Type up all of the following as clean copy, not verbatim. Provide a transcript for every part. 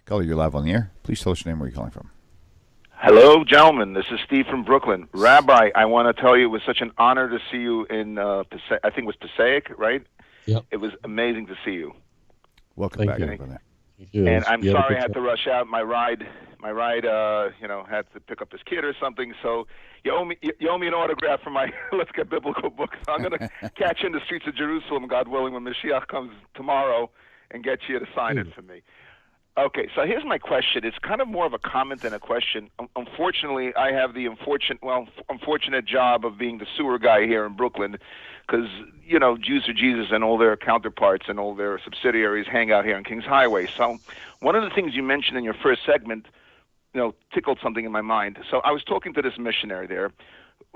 Caller, you're live on the air. Please tell us your name, where you're calling from. Hello, gentlemen. This is Steve from Brooklyn. Rabbi, I want to tell you it was such an honor to see you in, I think it was Passaic, right? Yep. It was amazing to see you. Welcome back, Thank brother. you. And I'm sorry I had to rush out. My ride, had to pick up this kid or something. So you owe me an autograph for my Let's Get Biblical book. So I'm going to catch you in the streets of Jerusalem, God willing, when Mashiach comes tomorrow, and get you to sign it for me. Okay, so here's my question. It's kind of more of a comment than a question. Unfortunately, I have the unfortunate job of being the sewer guy here in Brooklyn because, Jews for Jesus and all their counterparts and all their subsidiaries hang out here on Kings Highway. So one of the things you mentioned in your first segment, tickled something in my mind. So I was talking to this missionary there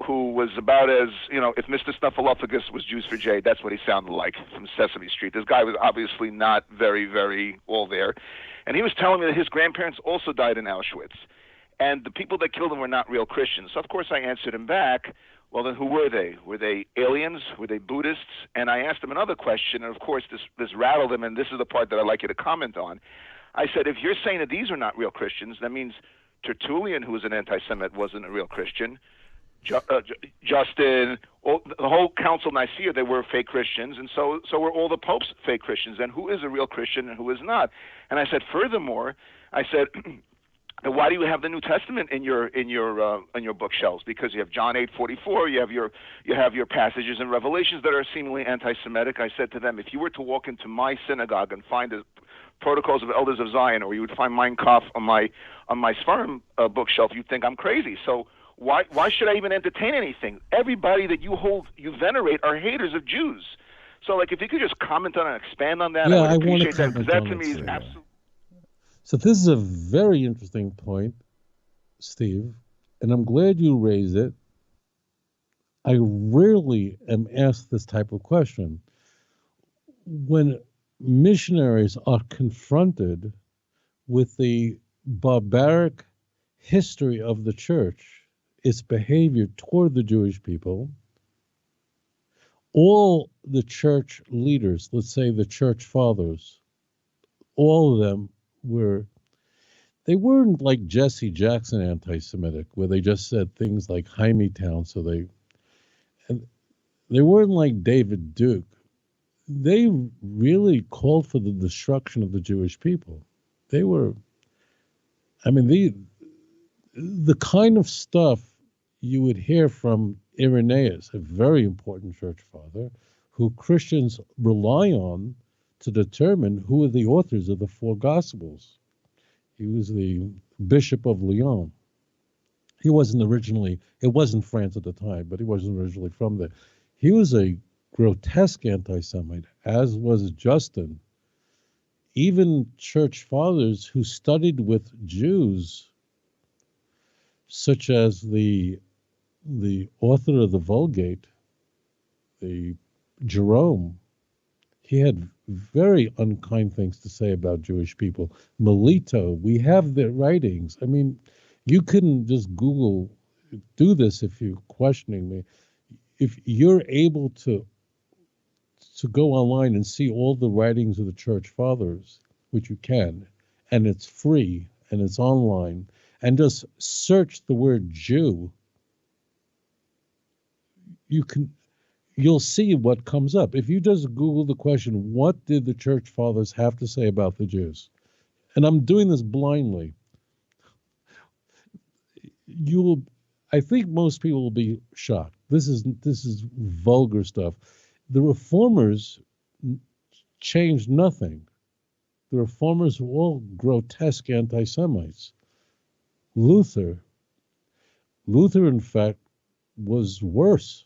who was about as, if Mr. Snuffleupagus was Jews for Jay, that's what he sounded like from Sesame Street. This guy was obviously not very, very all there. And he was telling me that his grandparents also died in Auschwitz. And the people that killed them were not real Christians. So, of course, I answered him back, well, then who were they? Were they aliens? Were they Buddhists? And I asked him another question, and, of course, this rattled him, and this is the part that I'd like you to comment on. I said, if you're saying that these are not real Christians, that means Tertullian, who was an anti-Semite, wasn't a real Christian. Justin, the whole Council of Nicaea, they were fake Christians, and so were all the popes fake Christians. And who is a real Christian and who is not? And I said, furthermore, why do you have the New Testament in your bookshelves? Because you have John 8:44, you have your passages in Revelations that are seemingly anti-Semitic. I said to them, if you were to walk into my synagogue and find the Protocols of Elders of Zion, or you would find Mein Kampf on my Sfarim bookshelf, you'd think I'm crazy. So why should I even entertain anything? Everybody that you venerate are haters of Jews. So, if you could just comment on and expand on that, I would appreciate that, because that to me is absolutely. So this is a very interesting point, Steve, and I'm glad you raised it. I rarely am asked this type of question. When missionaries are confronted with the barbaric history of the church, its behavior toward the Jewish people, all the church leaders, let's say the church fathers, all of them they weren't like Jesse Jackson anti-Semitic, where they just said things like Town, and they weren't like David Duke. They really called for the destruction of the Jewish people. They were, the kind of stuff you would hear from Irenaeus, a very important church father, who Christians rely on to determine who are the authors of the four Gospels. He was the Bishop of Lyon. It wasn't France at the time, but he wasn't originally from there. He was a grotesque anti-Semite, as was Justin. Even church fathers who studied with Jews, such as the author of the Vulgate, the Jerome, he had very unkind things to say about Jewish people. Melito, we have their writings. You couldn't just do this if you're questioning me. If you're able to go online and see all the writings of the church fathers, which you can, and it's free and it's online, and just search the word Jew, you'll see what comes up. If you just Google the question, what did the church fathers have to say about the Jews? And I'm doing this blindly. I think most people will be shocked. This is vulgar stuff. The reformers changed nothing. The reformers were all grotesque anti-Semites. Luther, in fact, was worse.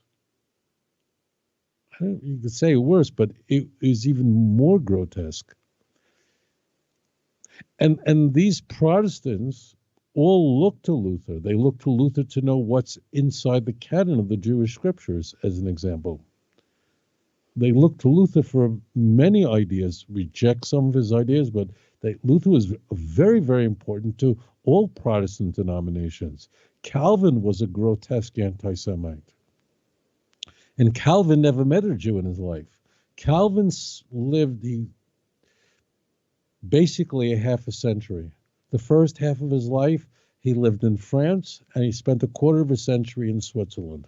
You could say worse, but it is even more grotesque. And these Protestants all look to Luther. They look to Luther to know what's inside the canon of the Jewish scriptures, as an example. They look to Luther for many ideas, reject some of his ideas, but Luther was very, very important to all Protestant denominations. Calvin was a grotesque anti-Semite. And Calvin never met a Jew in his life. Calvin lived basically a half a century. The first half of his life, he lived in France, and he spent a quarter of a century in Switzerland.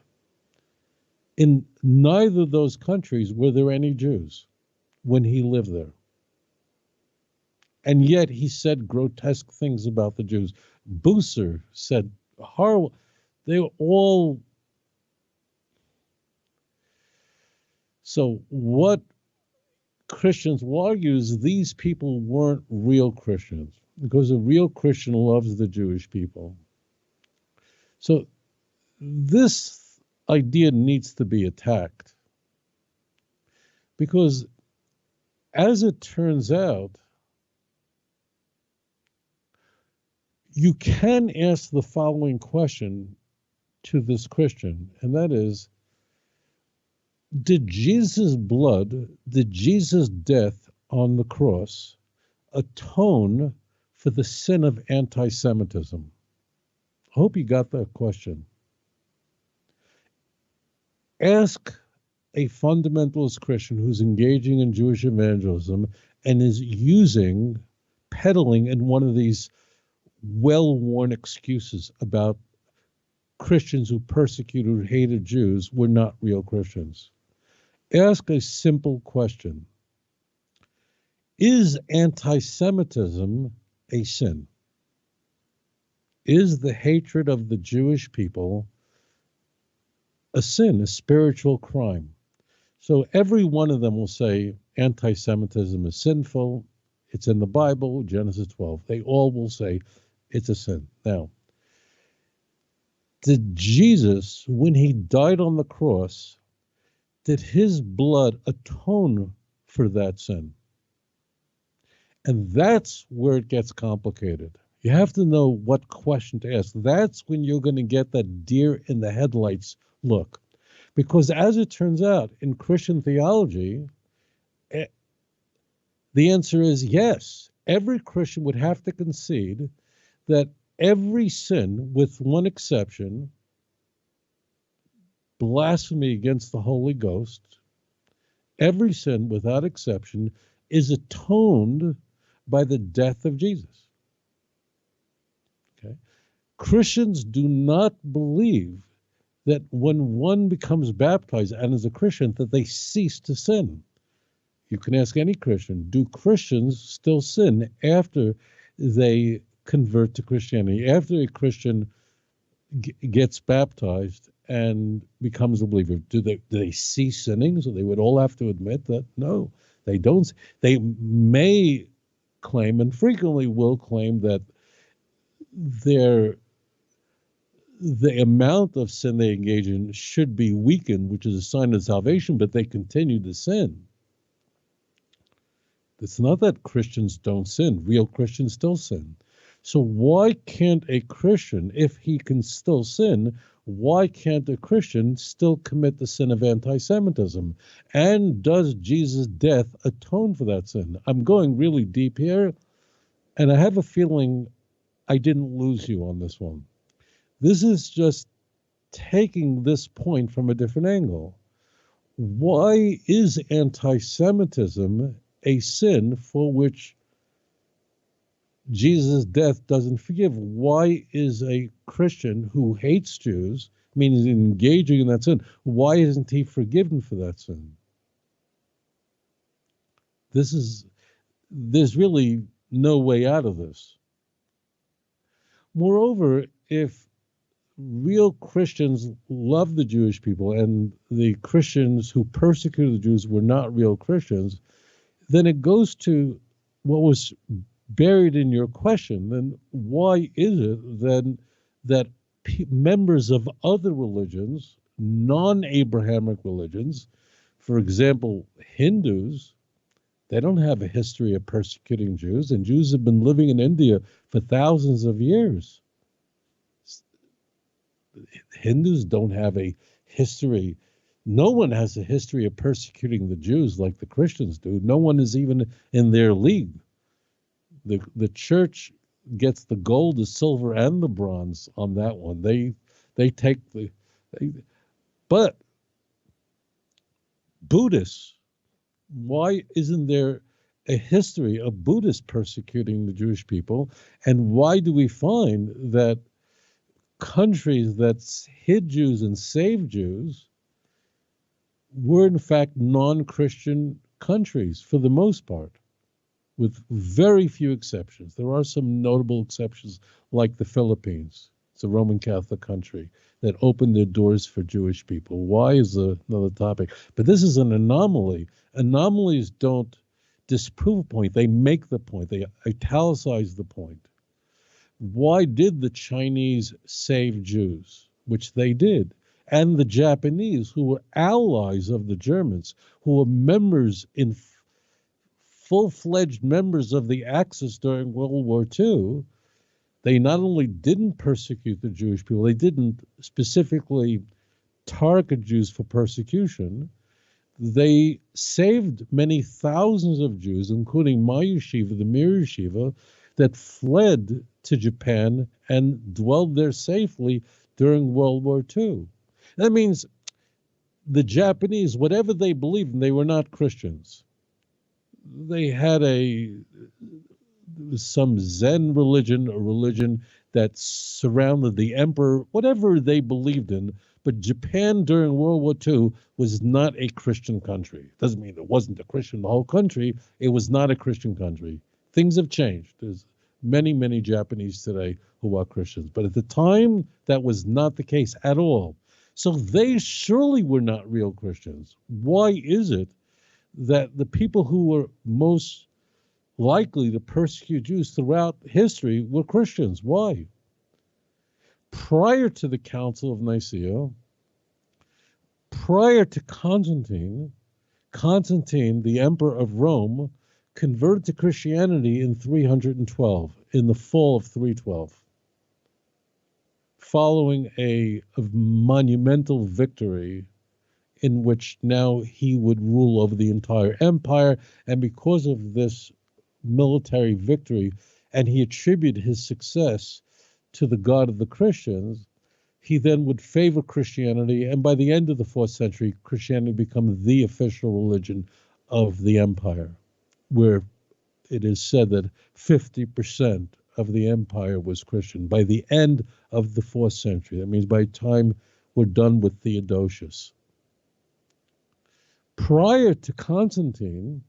In neither of those countries were there any Jews when he lived there. And yet he said grotesque things about the Jews. Bucer said horrible. They were all. So what Christians will argue is these people weren't real Christians, because a real Christian loves the Jewish people. So this idea needs to be attacked, because as it turns out, you can ask the following question to this Christian, and that is, did Jesus' blood, did Jesus' death on the cross atone for the sin of anti-Semitism? I hope you got that question. Ask a fundamentalist Christian who's engaging in Jewish evangelism and is peddling in one of these well-worn excuses about Christians who persecuted, who hated Jews were not real Christians. Ask a simple question. Is anti-Semitism a sin? Is the hatred of the Jewish people a sin, a spiritual crime? So every one of them will say anti-Semitism is sinful. It's in the Bible, Genesis 12. They all will say it's a sin. Now, did Jesus, when he died on the cross, did his blood atone for that sin? And that's where it gets complicated. You have to know what question to ask. That's when you're going to get that deer in the headlights look. Because as it turns out, in Christian theology, the answer is yes. Every Christian would have to concede that every sin, with one exception, blasphemy against the Holy Ghost, every sin without exception is atoned by the death of Jesus. Okay? Christians do not believe that when one becomes baptized and is a Christian, that they cease to sin. You can ask any Christian, do Christians still sin after they convert to Christianity? After a Christian gets baptized and becomes a believer, do they cease sinning? So they would all have to admit that no, they don't. They may claim, and frequently will claim, that the amount of sin they engage in should be weakened, which is a sign of salvation, but they continue to sin. It's not that Christians don't sin. Real Christians still sin. So why can't a Christian, if he can still sin, why can't a Christian still commit the sin of anti-Semitism? And does Jesus' death atone for that sin? I'm going really deep here, and I have a feeling I didn't lose you on this one. This is just taking this point from a different angle. Why is anti-Semitism a sin for which Jesus' death doesn't forgive? Why is a Christian who hates Jews, meaning engaging in that sin, why isn't he forgiven for that sin? There's really no way out of this. Moreover, if real Christians love the Jewish people and the Christians who persecuted the Jews were not real Christians, then it goes to what was buried in your question. Then why is it then that members of other religions, non-Abrahamic religions, for example, Hindus, they don't have a history of persecuting Jews, and Jews have been living in India for thousands of years. Hindus don't have a history. No one has a history of persecuting the Jews like the Christians do. No one is even in their league. The church gets the gold, the silver, and the bronze on that one. They take but Buddhists, why isn't there a history of Buddhists persecuting the Jewish people? And why do we find that countries that hid Jews and saved Jews were in fact non-Christian countries for the most part, with very few exceptions? There are some notable exceptions, like the Philippines. It's a Roman Catholic country that opened their doors for Jewish people. Why is another topic. But this is an anomaly. Anomalies don't disprove a point. They make the point. They italicize the point. Why did the Chinese save Jews? Which they did. And the Japanese, who were allies of the Germans, who were members in full-fledged members of the Axis during World War II, they not only didn't persecute the Jewish people, they didn't specifically target Jews for persecution. They saved many thousands of Jews, including my yeshiva, the Mir Yeshiva, that fled to Japan and dwelled there safely during World War II. That means the Japanese, whatever they believed in, they were not Christians. They had some Zen religion, a religion that surrounded the emperor, whatever they believed in. But Japan during World War II was not a Christian country. Doesn't mean it wasn't a Christian, the whole country. It was not a Christian country. Things have changed. There's many, many Japanese today who are Christians. But at the time, that was not the case at all. So they surely were not real Christians. Why is it that the people who were most likely to persecute Jews throughout history were Christians? Why? Prior to the Council of Nicaea, prior to Constantine, the emperor of Rome, converted to Christianity in 312, in the fall of 312, following a monumental victory in which now he would rule over the entire empire. And because of this military victory, and he attributed his success to the God of the Christians, he then would favor Christianity, and by the end of the 4th century, Christianity became the official religion of the empire, where it is said that 50% of the empire was Christian by the end of the 4th century. That means by the time we're done with Theodosius. Prior to Constantine,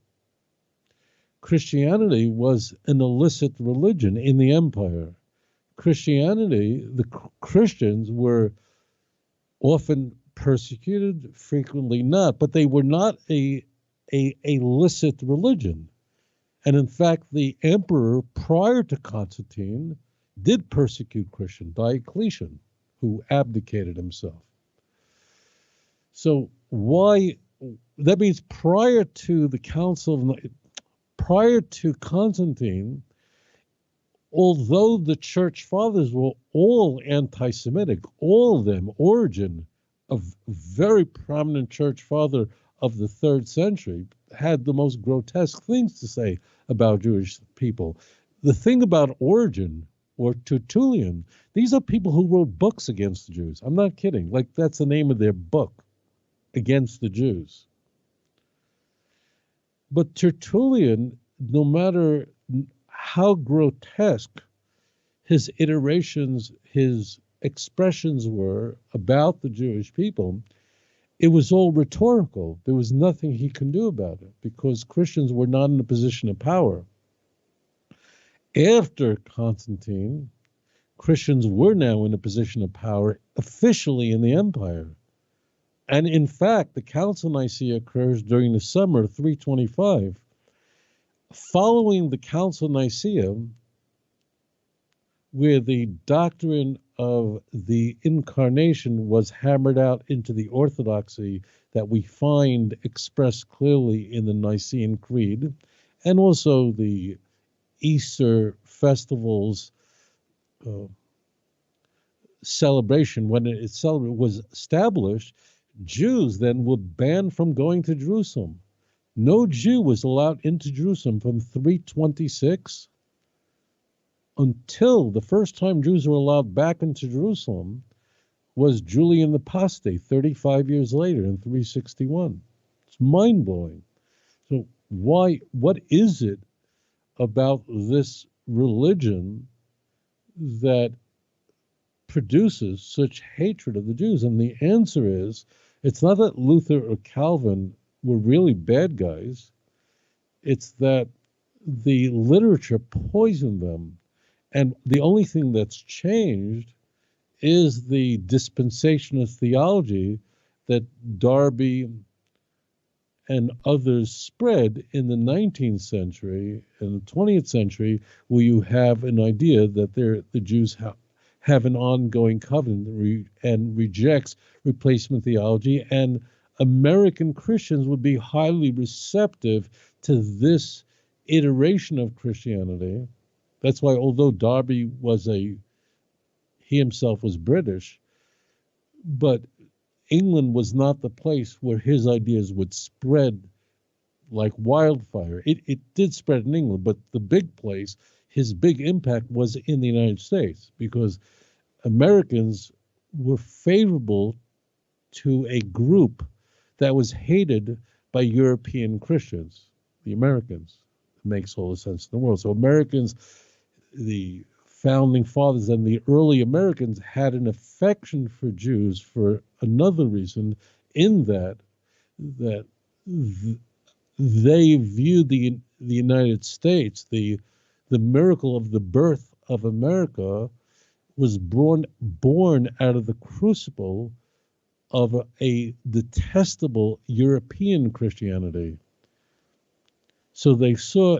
Christianity was an illicit religion in the empire. Christianity, the Christians were often persecuted, frequently not, but they were not a illicit religion. And in fact, the emperor prior to Constantine did persecute Christians, Diocletian, who abdicated himself. So why? That means prior to the prior to Constantine, although the church fathers were all anti-Semitic, all of them, Origen, a very prominent church father of the 3rd century, had the most grotesque things to say about Jewish people. The thing about Origen or Tertullian, these are people who wrote books against the Jews. I'm not kidding. Like, that's the name of their book, Against the Jews. But Tertullian, no matter how grotesque his iterations, his expressions were about the Jewish people, it was all rhetorical. There was nothing he can do about it because Christians were not in a position of power. After Constantine, Christians were now in a position of power officially in the empire. And in fact, the Council of Nicaea occurs during the summer of 325. Following the Council of Nicaea, where the doctrine of the incarnation was hammered out into the orthodoxy that we find expressed clearly in the Nicene Creed, and also the Easter festivals celebration, when it was established, Jews then were banned from going to Jerusalem. No Jew was allowed into Jerusalem from 326 until the first time Jews were allowed back into Jerusalem was Julian the Apostate, 35 years later in 361. It's mind-blowing. So What is it about this religion that produces such hatred of the Jews? And the answer is, it's not that Luther or Calvin were really bad guys. It's that the literature poisoned them. And the only thing that's changed is the dispensationalist theology that Darby and others spread in the 19th century and the 20th century, where you have an idea that the Jews have an ongoing covenant and rejects replacement theology, and American Christians would be highly receptive to this iteration of Christianity. That's why, although Darby he himself was British, but England was not the place where his ideas would spread like wildfire. It did spread in England, but the big place, his big impact was in the United States, because Americans were favorable to a group that was hated by European Christians, the Americans. It makes all the sense in the world. So Americans, the founding fathers and the early Americans, had an affection for Jews for another reason, in that they viewed the United States, the miracle of the birth of America was born out of the crucible of a detestable European Christianity. So they saw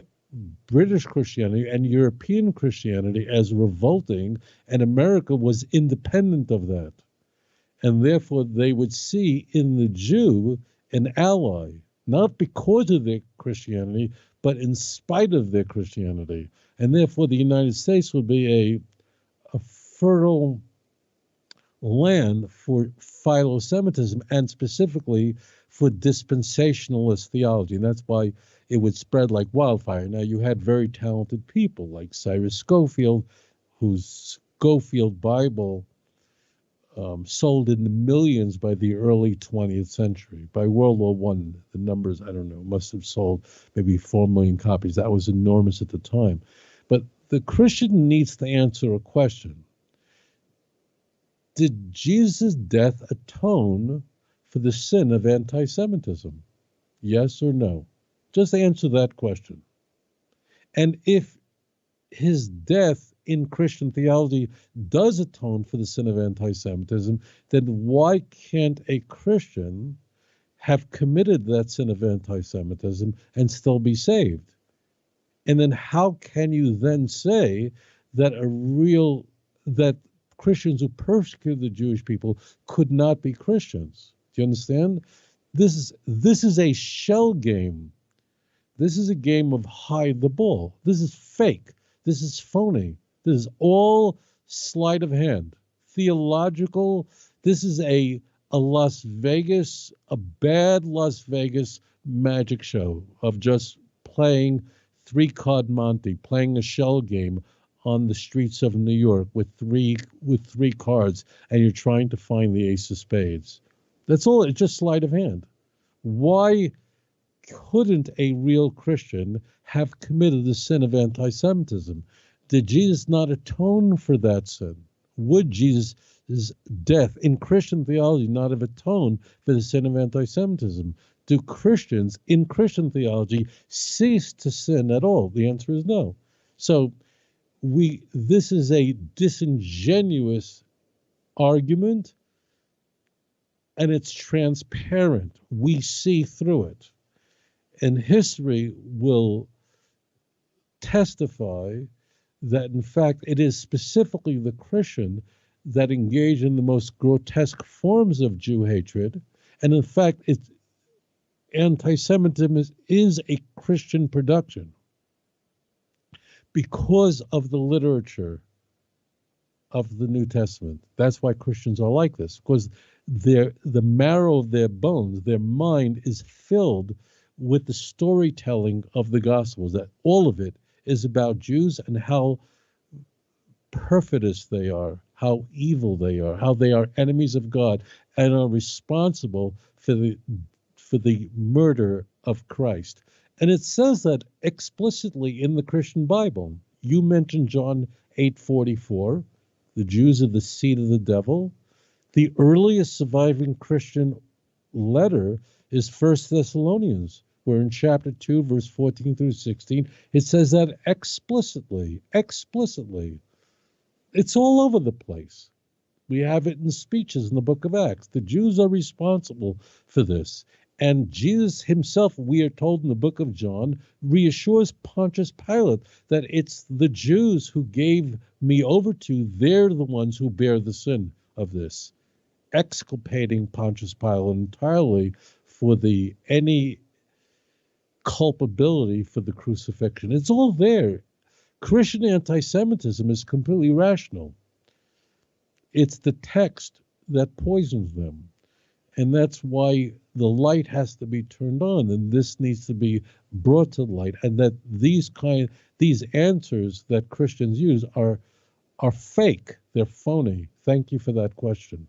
British Christianity and European Christianity as revolting, and America was independent of that. And therefore they would see in the Jew an ally, not because of their Christianity, but in spite of their Christianity. And therefore the United States would be a fertile land for philo-Semitism, and specifically for dispensationalist theology. And that's why it would spread like wildfire. Now, you had very talented people like Cyrus Scofield, whose Scofield Bible sold in the millions by the early 20th century. By World War I, the numbers, I don't know, must have sold maybe 4 million copies. That was enormous at the time. But the Christian needs to answer a question. Did Jesus' death atone for the sin of anti-Semitism? Yes or no? Just answer that question. And if his death in Christian theology does atone for the sin of anti-Semitism, then why can't a Christian have committed that sin of anti-Semitism and still be saved? And then how can you then say that that Christians who persecuted the Jewish people could not be Christians? Do you understand? This is a shell game. This is a game of hide the ball. This is fake. This is phony. This is all sleight of hand. Theological. This is a bad Las Vegas magic show of just playing 3-card Monte, playing a shell game on the streets of New York with three cards, and you're trying to find the ace of spades. That's all. It's just sleight of hand. Why couldn't a real Christian have committed the sin of anti-Semitism? Did Jesus not atone for that sin? Would Jesus' death in Christian theology not have atoned for the sin of anti-Semitism? Do Christians in Christian theology cease to sin at all? The answer is no. So this is a disingenuous argument, and it's transparent. We see through it. And history will testify that, in fact, it is specifically the Christian that engage in the most grotesque forms of Jew hatred. And in fact, anti-Semitism is a Christian production because of the literature of the New Testament. That's why Christians are like this, because the marrow of their bones, their mind is filled with the storytelling of the Gospels, that all of it is about Jews and how perfidious they are, how evil they are, how they are enemies of God and are responsible for the murder of Christ. And it says that explicitly in the Christian Bible. You mentioned John 8:44, the Jews are the seed of the devil. The earliest surviving Christian letter is 1 Thessalonians, where in chapter 2, verse 14 through 16, it says that explicitly. It's all over the place. We have it in speeches in the book of Acts. The Jews are responsible for this. And Jesus himself, we are told in the book of John, reassures Pontius Pilate that it's the Jews who gave me over to, they're the ones who bear the sin of this, exculpating Pontius Pilate entirely for any culpability for the crucifixion. It's all there. Christian anti-Semitism is completely rational. It's the text that poisons them. And that's why the light has to be turned on, and this needs to be brought to light, and that these answers that Christians use are fake. They're phony. Thank you for that question.